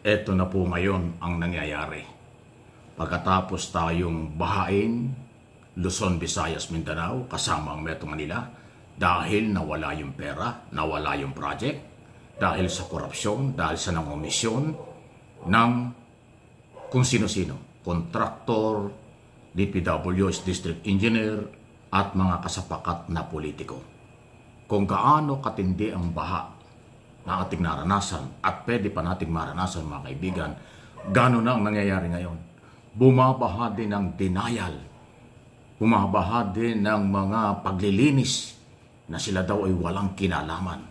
Eto na po ngayon ang nangyayari. Pagkatapos tayong bahain, Luzon, Visayas, Mindanao, kasama ang Metro Manila, dahil nawala yung pera, nawala yung project, dahil sa korupsyon, dahil sa nangomisyon ng kung sino-sino, kontraktor, DPWH, District Engineer, at mga kasapakat na politiko. Kung gaano katindi ang baha na ating naranasan at pwede pa nating maranasan mga kaibigan, gano'n na ang nangyayari ngayon. Bumabaha din ng denial, bumabaha din ng mga paglilinis na sila daw ay walang kinalaman.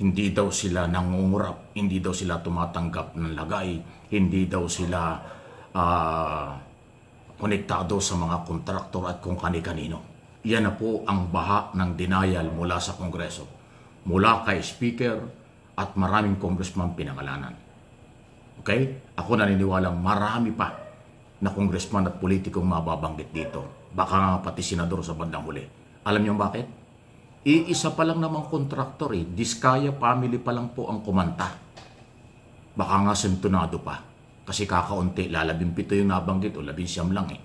Hindi daw sila nangungurap, hindi daw sila tumatanggap ng lagay, hindi daw sila konektado sa mga kontraktor at kung kani-kanino. Yan na po ang baha ng denial mula sa Kongreso, mula kay Speaker at maraming congressman pinangalanan. Okay? Ako naniniwalang marami pa na congressman at politikong mababanggit dito. Baka nga pati senador sa bandang huli. Alam niyo bakit? Iisa pa lang namang kontraktor eh. Diskaya family pa lang po ang kumanta. Baka nga sentonado pa. Kasi kakaunti, lalabing-7 yung nabanggit o 11 lang eh.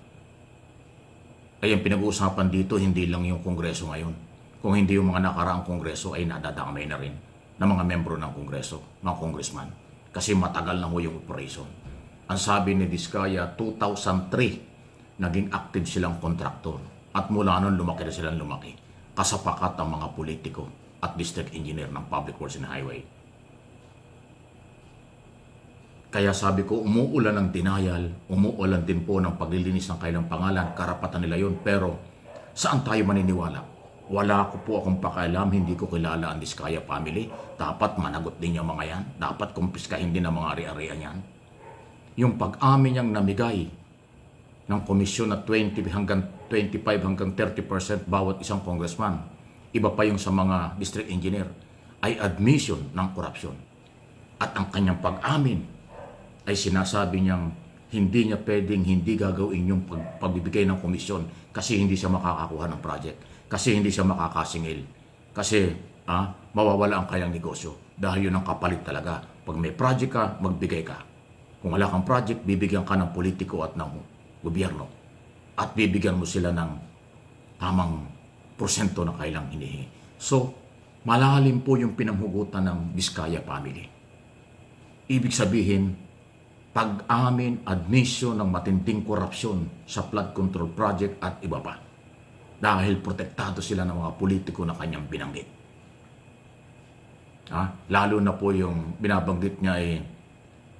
Ay ang pinag-uusapan dito, hindi lang yung Kongreso ngayon. Kung hindi yung mga nakaraang Kongreso ay nadadamay na rin ng mga membro ng Kongreso, mga congressman. Kasi matagal na ho yung operation. Ang sabi ni Diskaya, 2003, naging active silang kontraktor. At mula nun, lumaki na silang lumaki. Kasapakat ang mga politiko at district engineer ng Public Works and Highway. Kaya sabi ko, umuulan ng denial, umuulan din po ng paglilinis ng kailang pangalan, karapatan nila yun. Pero saan tayo maniniwala? Wala ko po akong pakialam, hindi ko kilala ang Diskaya family. Dapat managot din yung mga yan. Dapat kumpiskahin din ang mga ari-arian yan. Yung pag-amin niyang namigay ng komisyon na 20 hanggang 25 hanggang 30% bawat isang congressman, iba pa yung sa mga district engineer, ay admission ng korupsyon. At ang kanyang pag-amin ay sinasabi niyang hindi niya pwedeng hindi gagawin yung pagbibigay ng komisyon kasi hindi siya makakakuha ng project, kasi hindi siya makakasingil, kasi mawawala ang kanyang negosyo dahil yun ang kapalit talaga. Pag may project ka, magbigay ka. Kung wala kang project, bibigyan ka ng politiko at ng gobyerno at bibigyan mo sila ng tamang porsyento na kailang hinihingi. So, malalim po yung pinamhugutan ng Diskaya family. Ibig sabihin, pag-amin, admission ng matinding korupsyon sa flood control project at iba pa. Dahil protektado sila ng mga politiko na kanyang binanggit. Lalo na po yung binabanggit niya ay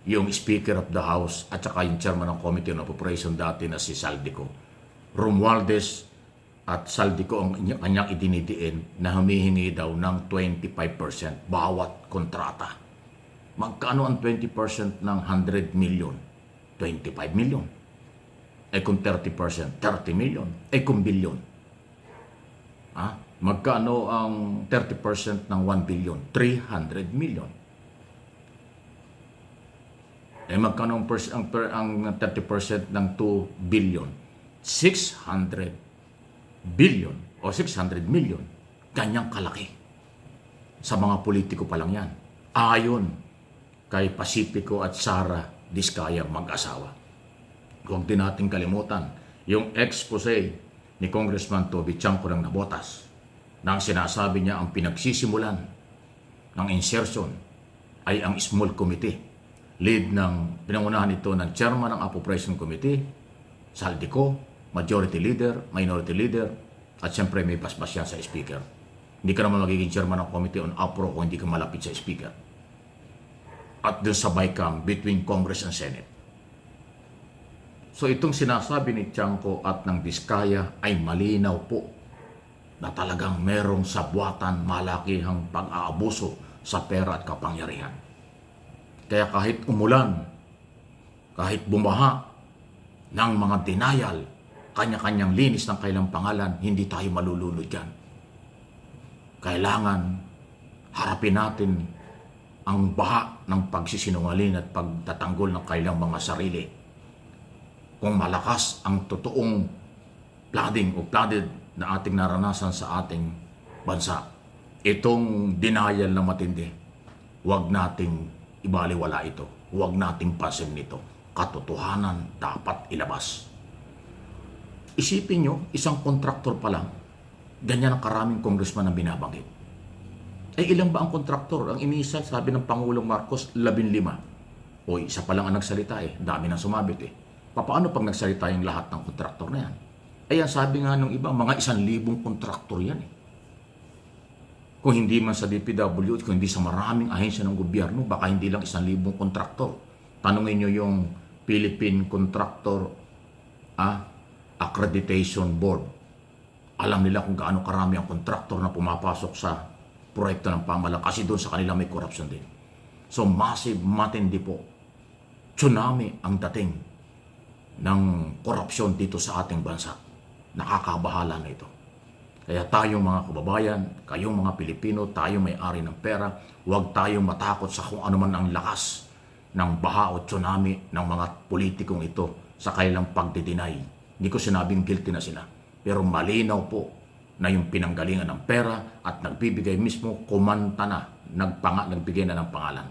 yung Speaker of the House at saka yung Chairman ng Committee on Appropriation dati na si Saldico. Romualdez at Saldico ang kanyang idinidiin na humihingi daw ng 25% bawat kontrata. Magkano ang 20% ng 100 million? 25 million. Eh kung 30%, 30 million. Eh kung billion. Magkano ang 30% ng 1 billion? 300 million. Eh magkano ang 30% ng 2 billion? 600 billion o 600 million. Ganyang kalaki. Sa mga politiko pa lang yan. Ayon kay Pacifico at Sara Diskaya mag-asawa. Huwag din natin kalimutan yung expose ni Congressman Toby Chanco ng Nabotas nang sinasabi niya ang pinagsisimulan ng insertion ay ang small committee. Lead ng pinangunahan ito ng chairman ng Appropriation Committee, Saldico, majority leader, minority leader, at siyempre may paspas yan sa speaker. Hindi ka naman magiging chairman ng Committee on Appro kung hindi ka malapit sa speaker. At dun sa BICAM between Congress and Senate. So itong sinasabi ni Chanco at ng Diskaya ay malinaw po na talagang merong sabwatan, malakihang pag-aabuso sa pera at kapangyarihan. Kaya kahit umulan, kahit bumaha ng mga denial, kanya-kanyang linis ng kailang pangalan, hindi tayo malulunod dyan. Kailangan harapin natin ang baha ng pagsisinungaling at pagtatanggol ng kailang mga sarili. Kung malakas ang totoong flooding o flooded na ating naranasan sa ating bansa, itong denial na matindi, huwag nating ibaliwala ito. Huwag nating pasin nito. Katotohanan dapat ilabas. Isipin nyo, isang kontraktor pa lang, ganyan ang karaming congressman ang binabanggit. Ilan ba ang kontraktor? Ang inisa, sabi ng Pangulong Marcos, 15. O isa pa lang ang nagsalita dami nang sumabit Paano pag nagsalita yung lahat ng kontraktor na yan? Ayan, sabi nga nung iba, mga 1,000 kontraktor yan Kung hindi man sa DPWH, kung hindi sa maraming ahensya ng gobyerno, baka hindi lang 1,000 kontraktor. Tanungin nyo yung Philippine Contractor Accreditation Board. Alam nila kung gaano karami ang kontraktor na pumapasok sa proyekto ng pamahalaan kasi doon sa kanila may corruption din. So massive, matindi po. Tsunami ang dating ng korupsyon dito sa ating bansa. Nakakabahala na ito. Kaya tayong mga kababayan, kayong mga Pilipino, tayong may-ari ng pera, huwag tayong matakot sa kung ano man ang lakas ng baha o tsunami ng mga politikong ito sa kanilang pagdidinay. Hindi ko sinabing guilty na sila. Pero malinaw po na yung pinanggalingan ng pera at nagbibigay mismo, kumanta na, nagbigay na ng pangalan.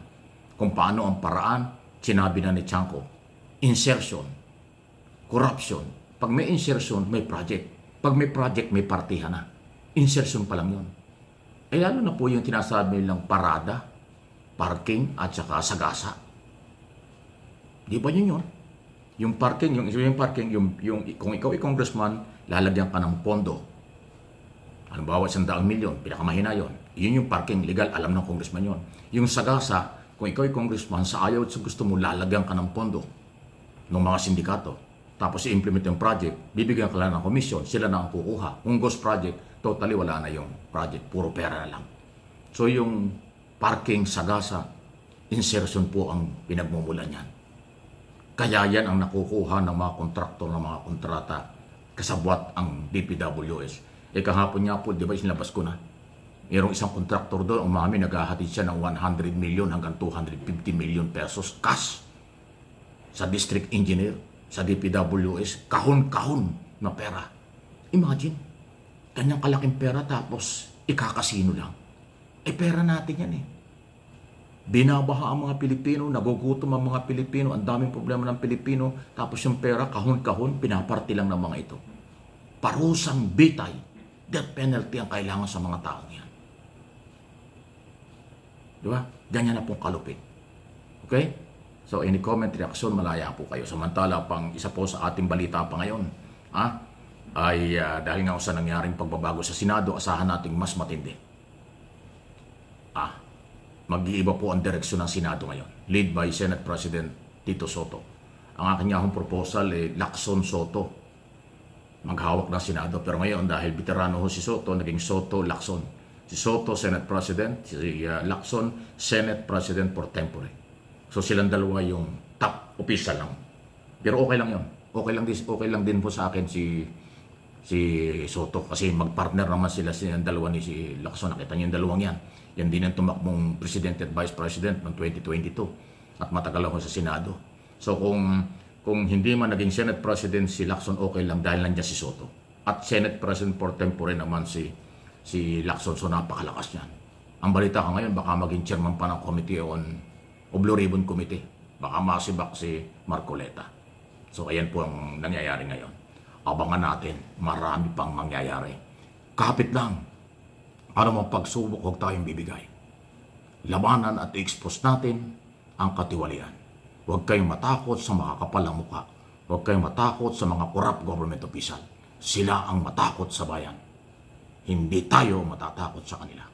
Kung paano ang paraan, sinabi na ni Chanco, insertion, corruption. Pag may insertion, may project. Pag may project, may partihan na. Insertion pa lang yun. Lalo na po yung tinasabi nilang parada, parking, at saka sagasa. Di ba yun yun? Yung parking, kung ikaw ay congressman, lalagyan ka ng pondo. Halimbawa, 100 milyon, pinakamahina yun. Yun yung parking, legal, alam ng congressman yun. Yung sagasa, kung ikaw ay congressman, sa ayaw at sa gusto mo, lalagyan ka ng pondo ng mga sindikato. Tapos i-implement yung project, bibigyan ka lang ng komisyon, sila na ang kukuha. Kung ghost project, totally wala na yung project, puro pera na lang. So yung parking, sagasa, insertion po ang pinagmumulan niyan. Kaya yan ang nakukuha ng mga kontraktor, ng mga kontrata, kasabwat ang DPWH. Kahapon nga po, di ba, sinilabas ko na. Mayroong isang kontraktor doon, umami, naghahatid siya ng 100 million hanggang 250 million pesos cash sa district engineer, sa DPWH, kahon-kahon na pera. Imagine, kanyang kalaking pera tapos ikakasino lang. Pera natin yan Binabaha ang mga Pilipino, nagugutom ang mga Pilipino, ang daming problema ng Pilipino, tapos yung pera, kahon-kahon, pinaparti lang ng mga ito. Parusang bitay, death penalty ang kailangan sa mga taong yan. Diba? Ganyan na pong kalupit. Okay? So, any comment, reaksyon, malaya po kayo. Samantala, pang isa po sa ating balita pa ngayon, dahil nga sa nangyaring pagbabago sa Senado, asahan nating mas matindi. Mag-iiba po ang direksyon ng Senado ngayon, lead by Senate President Tito Soto. Ang aking akong proposal Lacson Soto. Maghawak ng Senado. Pero ngayon, dahil veterano si Soto, naging Soto Lacson. Si Soto, Senate President, si Lacson, Senate President pro tempore. So silang dalawa yung top official lang. Pero okay lang yun. Okay lang din po sa akin si Soto kasi magpartner naman sila silang dalawa ni si Lacson. Nakita niyo yung dalawang yan. Yan din ang tumakbong President at Vice President noong 2022 at matagal ako sa Senado. So kung hindi man naging Senate President si Lacson, okay lang dahil nandiyan si Soto. At Senate President pro tempore naman si Lacson, so napakalakas niyan. Ang balita ko ngayon, baka maging chairman pa ng Committee on Blue Ribbon Committee. Baka masibak si Marcoleta. So ayan po ang nangyayari ngayon. Abangan natin, marami pang mangyayari. Kapit lang. Para mapagsubok, huwag tayong bibigay. Labanan at i-expose natin ang katiwalian. Huwag kayong matakot sa makakapalang mukha. Huwag kayong matakot sa mga corrupt government official. Sila ang matakot sa bayan. Hindi tayo matatakot sa kanila.